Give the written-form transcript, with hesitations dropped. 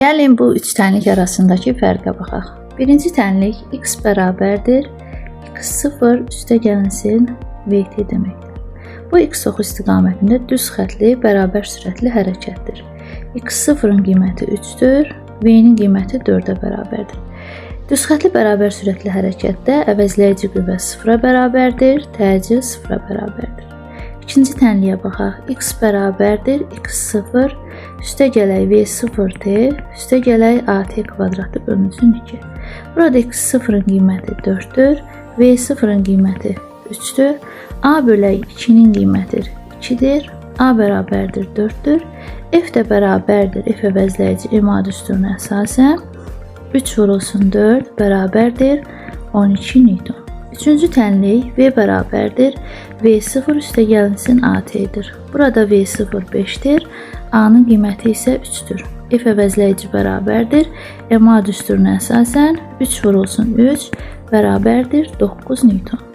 Gəlin bu üç tənlik arasındakı fərqə baxaq. Birinci tənlik x bərabərdir x0 üstəgəlsin vt deməkdir. Bu x9 istiqamətində düz xətli bərabər sürətli hərəkətdir. x0-ın qiyməti 3-dür, v-nin qiyməti 4-ə bərabərdir. Düz xətli bərabər sürətli hərəkətdə əvəzləyici qüvvə 0-a bərabərdir, təcil 0-a bərabərdir. İkinci tənliyə baxaq. X bərabərdir x0 üstəgələk v0t üstəgələk at kvadratı bölünsün 2. Burada x0-ın qiyməti 4-dür, v0-ın qiyməti 3-dür, a bölək 2-nin qiyməti 2-dir, a bərabərdir 4-dür, f də bərabərdir f əvəzləyici ima düsturuna əsasən 3 vurulsun 4 bərabərdir 12 Newton. Üçüncü tənlik v bərabərdir v0 üstəgəlsin at-dir. Burada v0 5-dir, a-nın qiyməti isə 3-dür. F əvəzləyici bərabərdir ma düsturuna əsasən 3 vurulsun 3 bərabərdir 9 Newton.